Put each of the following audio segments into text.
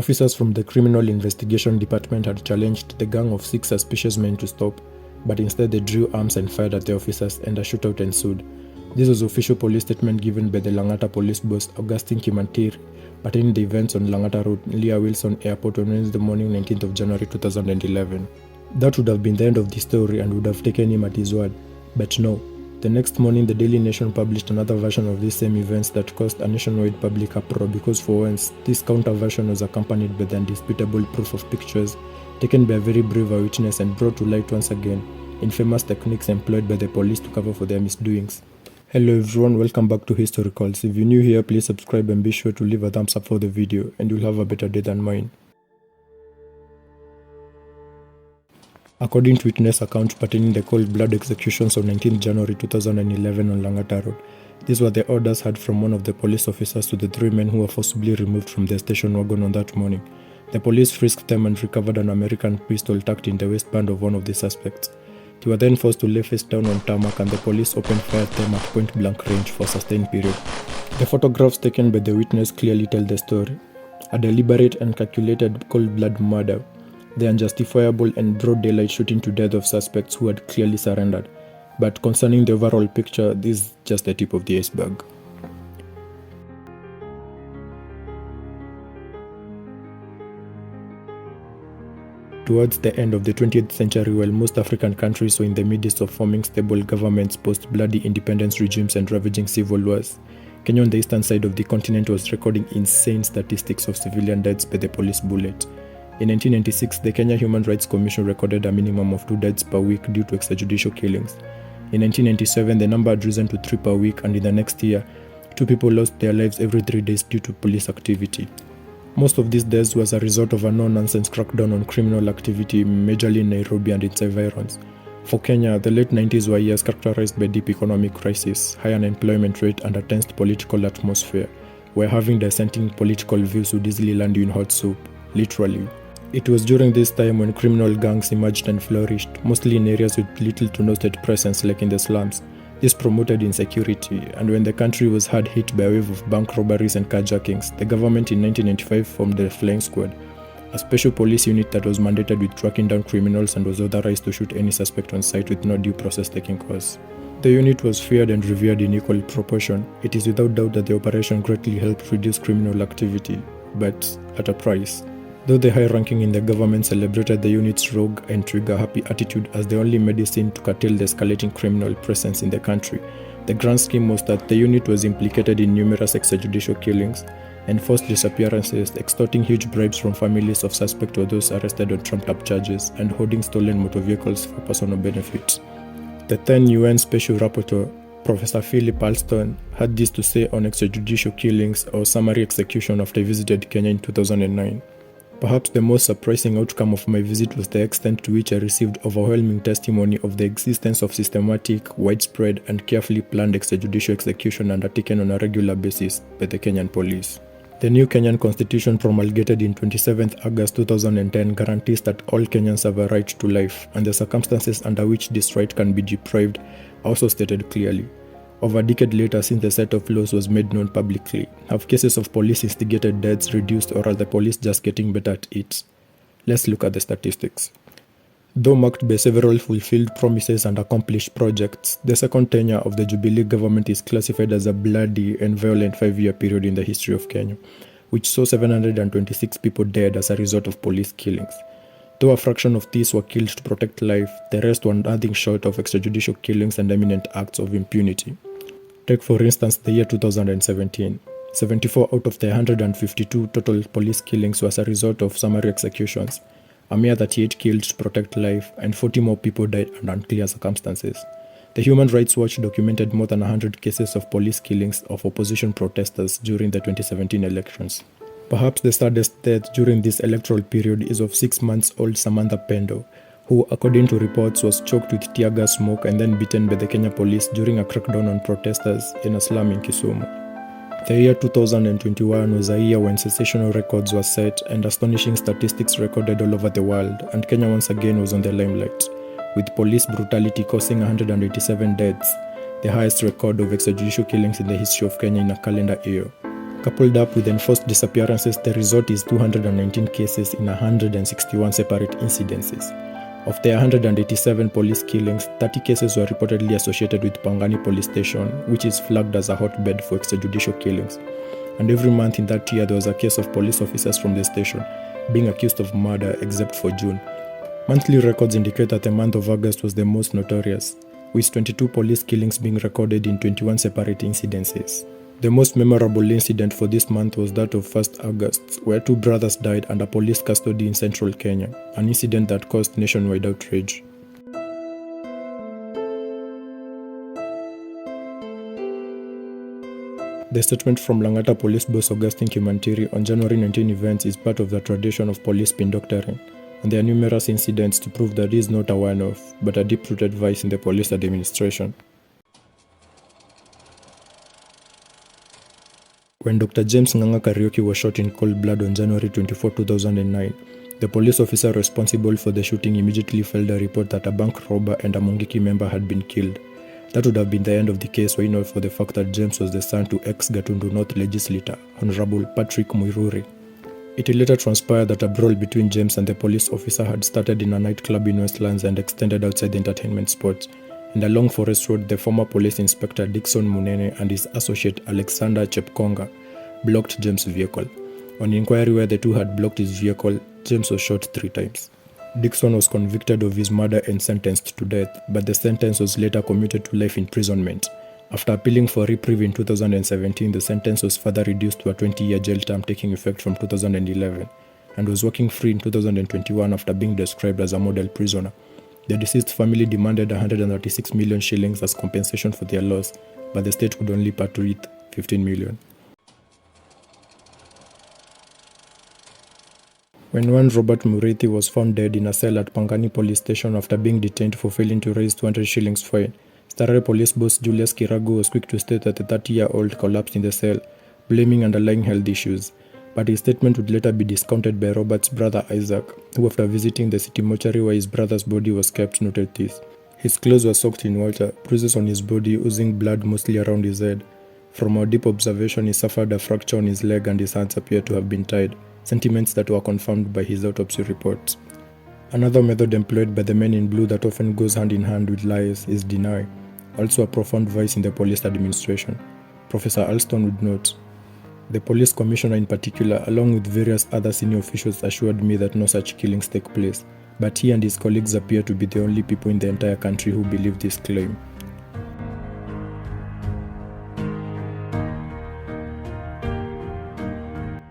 Officers from the Criminal Investigation Department had challenged the gang of 6 suspicious men to stop, but instead they drew arms and fired at the officers, and a shootout ensued. This was official police statement given by the Langata police boss Augustine Kimantiri pertaining the events on Langata Road, Leah Wilson Airport on Wednesday morning 19th of January 2011. That would have been the end of the story and would have taken him at his word, but no. The next morning, the Daily Nation published another version of these same events that caused a nationwide public uproar because for once, this counter version was accompanied by the undisputable proof of pictures taken by a very brave eyewitness and brought to light once again infamous techniques employed by the police to cover for their misdoings. Hello everyone, welcome back to History Calls. If you're new here, please subscribe and be sure to leave a thumbs up for the video and you'll have a better day than mine. According to witness accounts pertaining the cold-blood executions on 19 January 2011 on Langata Road, these were the orders heard from one of the police officers to the 3 men who were forcibly removed from their station wagon on that morning. The police frisked them and recovered an American pistol tucked in the waistband of one of the suspects. They were then forced to lay face down on tarmac and the police opened fire at them at point-blank range for a sustained period. The photographs taken by the witness clearly tell the story. A deliberate and calculated cold-blood murder. The unjustifiable and broad daylight shooting to death of suspects who had clearly surrendered. But concerning the overall picture, this is just the tip of the iceberg. Towards the end of the 20th century, while most African countries were in the midst of forming stable governments post-bloody independence regimes and ravaging civil wars, Kenya on the eastern side of the continent was recording insane statistics of civilian deaths by the police bullet. In 1996, the Kenya Human Rights Commission recorded a minimum of 2 deaths per week due to extrajudicial killings. In 1997, the number had risen to 3 per week, and in the next year, 2 people lost their lives every 3 days due to police activity. Most of these deaths was a result of a no-nonsense crackdown on criminal activity, majorly in Nairobi and its environs. For Kenya, the late 90s were years characterized by deep economic crisis, high unemployment rate, and a tense political atmosphere, where having dissenting political views would easily land you in hot soup, literally. It was during this time when criminal gangs emerged and flourished, mostly in areas with little to no state presence like in the slums. This promoted insecurity, and when the country was hard hit by a wave of bank robberies and carjackings, the government in 1995 formed the Flying Squad, a special police unit that was mandated with tracking down criminals and was authorized to shoot any suspect on sight with no due process taking course. The unit was feared and revered in equal proportion. It is without doubt that the operation greatly helped reduce criminal activity, but at a price. Though the high ranking in the government celebrated the unit's rogue and trigger-happy attitude as the only medicine to curtail the escalating criminal presence in the country, the grand scheme was that the unit was implicated in numerous extrajudicial killings and forced disappearances, extorting huge bribes from families of suspects or those arrested on trumped-up charges, and hoarding stolen motor vehicles for personal benefit. The then UN Special Rapporteur, Professor Philip Alston, had this to say on extrajudicial killings or summary execution after he visited Kenya in 2009. Perhaps the most surprising outcome of my visit was the extent to which I received overwhelming testimony of the existence of systematic, widespread, and carefully planned extrajudicial execution undertaken on a regular basis by the Kenyan police. The new Kenyan Constitution, promulgated in 27 August 2010, guarantees that all Kenyans have a right to life, and the circumstances under which this right can be deprived are also stated clearly. Over a decade later, since the set of laws was made known publicly, have cases of police-instigated deaths reduced, or are the police just getting better at it? Let's look at the statistics. Though marked by several fulfilled promises and accomplished projects, the second tenure of the Jubilee government is classified as a bloody and violent 5-year period in the history of Kenya, which saw 726 people dead as a result of police killings. Though a fraction of these were killed to protect life, the rest were nothing short of extrajudicial killings and eminent acts of impunity. Take for instance the year 2017. 74 out of the 152 total police killings was a result of summary executions. A mere 38 killed to protect life, and 40 more people died under unclear circumstances. The Human Rights Watch documented more than 100 cases of police killings of opposition protesters during the 2017 elections. Perhaps the saddest death during this electoral period is of 6-month-old Samantha Pendo, who, according to reports, was choked with tear gas smoke and then beaten by the Kenya police during a crackdown on protesters in a slum in Kisumu. The year 2021 was a year when sensational records were set and astonishing statistics recorded all over the world, and Kenya once again was on the limelight, with police brutality causing 187 deaths, the highest record of extrajudicial killings in the history of Kenya in a calendar year. Coupled up with enforced disappearances, the result is 219 cases in 161 separate incidences. Of the 187 police killings, 30 cases were reportedly associated with Pangani police station, which is flagged as a hotbed for extrajudicial killings. And every month in that year there was a case of police officers from the station being accused of murder, except for June. Monthly records indicate that the month of August was the most notorious, with 22 police killings being recorded in 21 separate incidences. The most memorable incident for this month was that of 1st August, where 2 brothers died under police custody in central Kenya, an incident that caused nationwide outrage. The statement from Langata Police Boss Augustine Kimantiri on January 19 events is part of the tradition of police spin doctoring, and there are numerous incidents to prove that it is not a one-off, but a deep-rooted vice in the police administration. When Dr. James Nganga Kariuki was shot in cold blood on January 24, 2009, the police officer responsible for the shooting immediately filed a report that a bank robber and a Mungiki member had been killed. That would have been the end of the case were it not for the fact that James was the son to ex-Gatundu North legislator, Honorable Patrick Muiruri. It later transpired that a brawl between James and the police officer had started in a nightclub in Westlands and extended outside the entertainment spot. And along Forest Road, the former police inspector Dickson Munene and his associate Alexander Chepkonga blocked James' vehicle. On inquiry where the two had blocked his vehicle, James was shot 3 times. Dickson was convicted of his murder and sentenced to death, but the sentence was later commuted to life imprisonment. After appealing for reprieve in 2017, the sentence was further reduced to a 20-year jail term taking effect from 2011, and was walking free in 2021 after being described as a model prisoner. The deceased family demanded 136 million shillings as compensation for their loss, but the state could only part with 15 million. When one Robert Murithi was found dead in a cell at Pangani police station after being detained for failing to raise 200 shillings fine, Starehe police boss Julius Kiragu was quick to state that the 30-year-old collapsed in the cell, blaming underlying health issues. But his statement would later be discounted by Robert's brother Isaac, who after visiting the city mortuary where his brother's body was kept noted this. His clothes were soaked in water, bruises on his body oozing blood mostly around his head. From our deep observation, he suffered a fracture on his leg and his hands appear to have been tied, sentiments that were confirmed by his autopsy reports. Another method employed by the men in blue that often goes hand in hand with lies is deny, also a profound vice in the police administration. Professor Alston would note, "The police commissioner in particular, along with various other senior officials, assured me that no such killings take place, but he and his colleagues appear to be the only people in the entire country who believe this claim."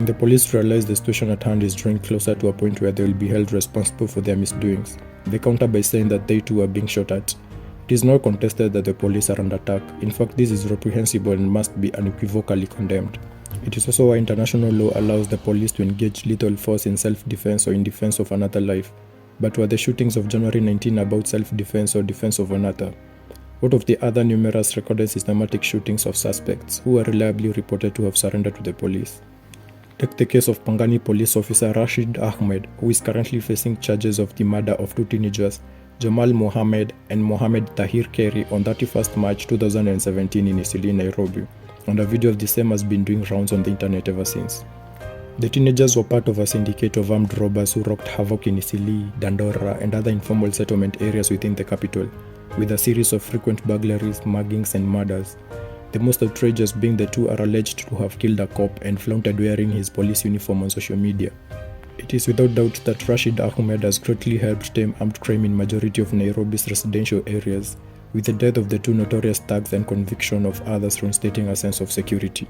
The police realize the situation at hand is drawing closer to a point where they will be held responsible for their misdoings. They counter by saying that they too are being shot at. It is not contested that the police are under attack. In fact, this is reprehensible and must be unequivocally condemned. It is also why international law allows the police to engage lethal force in self-defense or in defense of another life. But were the shootings of January 19 about self-defense or defense of another? What of the other numerous recorded systematic shootings of suspects who are reliably reported to have surrendered to the police? Take the case of Pangani police officer Rashid Ahmed, who is currently facing charges of the murder of 2 teenagers, Jamal Mohammed and Mohammed Tahir Keri, on 31st March 2017 in Isili, Nairobi, and a video of the same has been doing rounds on the internet ever since. The teenagers were part of a syndicate of armed robbers who wreaked havoc in Isili, Dandora, and other informal settlement areas within the capital, with a series of frequent burglaries, muggings, and murders. The most outrageous being the 2 are alleged to have killed a cop and flaunted wearing his police uniform on social media. It is without doubt that Rashid Ahmed has greatly helped tame armed crime in majority of Nairobi's residential areas, with the death of the 2 notorious thugs and conviction of others reinstating a sense of security.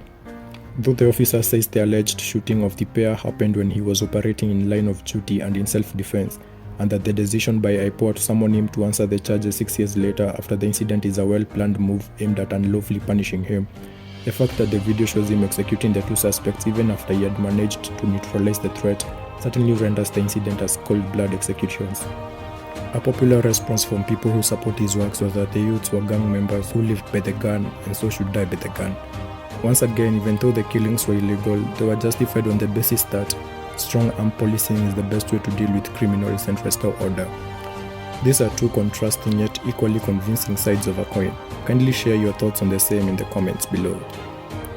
Though the officer says the alleged shooting of the pair happened when he was operating in line of duty and in self-defense, and that the decision by IPOA to summon him to answer the charges 6 years later after the incident is a well-planned move aimed at unlawfully punishing him, the fact that the video shows him executing the 2 suspects even after he had managed to neutralize the threat certainly renders the incident as cold-blood executions. A popular response from people who support his works was that the youths were gang members who lived by the gun and so should die by the gun. Once again, even though the killings were illegal, they were justified on the basis that strong arm policing is the best way to deal with criminals and restore order. These are 2 contrasting yet equally convincing sides of a coin. Kindly share your thoughts on the same in the comments below.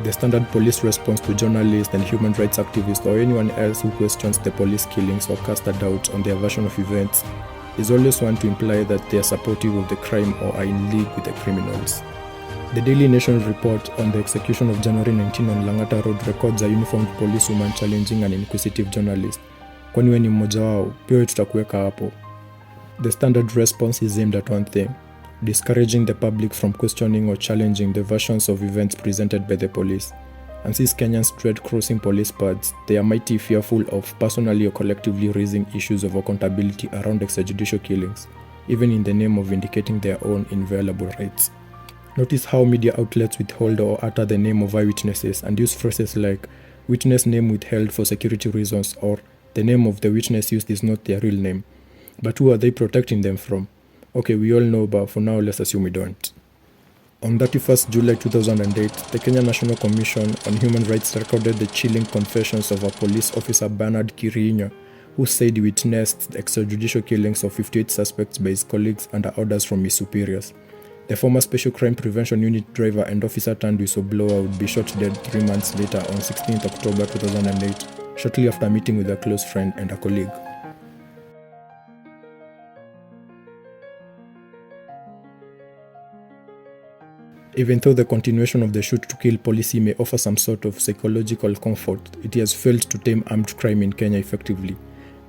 The standard police response to journalists and human rights activists or anyone else who questions the police killings or casts a doubt on their version of events is always one to imply that they are supportive of the crime or are in league with the criminals. The Daily Nation report on the execution of January 19 on Langata Road records a uniformed policewoman challenging an inquisitive journalist. Kwani wewe ni mmoja wao, pia tutakuweka hapo. The standard response is aimed at one thing: discouraging the public from questioning or challenging the versions of events presented by the police. And since Kenyans dread crossing police paths, they are mighty fearful of personally or collectively raising issues of accountability around extrajudicial killings, even in the name of vindicating their own inviolable rights. Notice how media outlets withhold or utter the name of eyewitnesses and use phrases like "witness name withheld for security reasons" or "the name of the witness used is not their real name." But who are they protecting them from? Okay, we all know, but for now let's assume we don't. On 31st July 2008, the Kenya National Commission on Human Rights recorded the chilling confessions of a police officer, Bernard Kirinya, who said he witnessed the extrajudicial killings of 58 suspects by his colleagues under orders from his superiors. The former Special Crime Prevention Unit driver and officer turned whistleblower would be shot dead 3 months later on 16th October 2008, shortly after meeting with a close friend and a colleague. Even though the continuation of the shoot-to-kill policy may offer some sort of psychological comfort, it has failed to tame armed crime in Kenya effectively.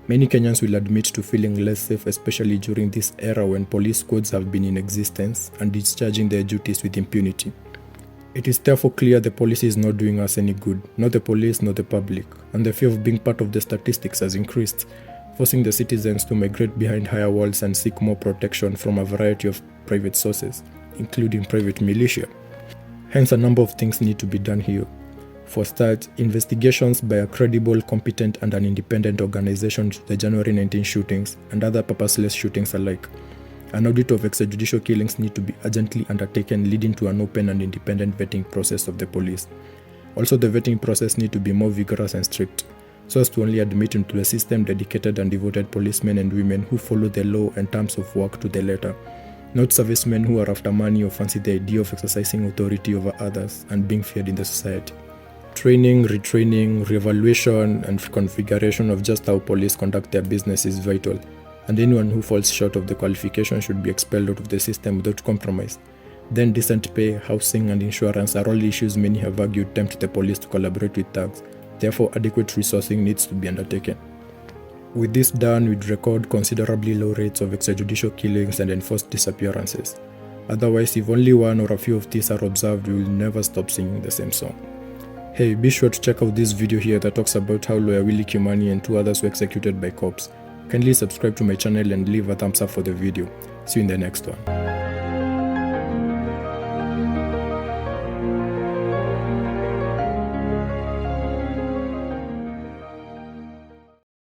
Many Kenyans will admit to feeling less safe, especially during this era when police squads have been in existence and discharging their duties with impunity. It is therefore clear the policy is not doing us any good, not the police, nor the public, and the fear of being part of the statistics has increased, forcing the citizens to migrate behind higher walls and seek more protection from a variety of private sources, including private militia. Hence, a number of things need to be done here. For start, investigations by a credible, competent, and an independent organization to the January 19 shootings and other purposeless shootings alike. An audit of extrajudicial killings need to be urgently undertaken, leading to an open and independent vetting process of the police. Also, the vetting process need to be more vigorous and strict, so as to only admit into the system dedicated and devoted policemen and women who follow the law and terms of work to the letter, not servicemen who are after money or fancy the idea of exercising authority over others and being feared in the society. Training, retraining, re-evaluation, and configuration of just how police conduct their business is vital, and anyone who falls short of the qualification should be expelled out of the system without compromise. Then decent pay, housing, and insurance are all issues many have argued tempt the police to collaborate with thugs. Therefore, adequate resourcing needs to be undertaken. With this done, we'd record considerably low rates of extrajudicial killings and enforced disappearances. Otherwise, if only one or a few of these are observed, we will never stop singing the same song. Hey, be sure to check out this video here that talks about how lawyer Willie Kimani and 2 others were executed by cops. Kindly subscribe to my channel and leave a thumbs up for the video. See you in the next one.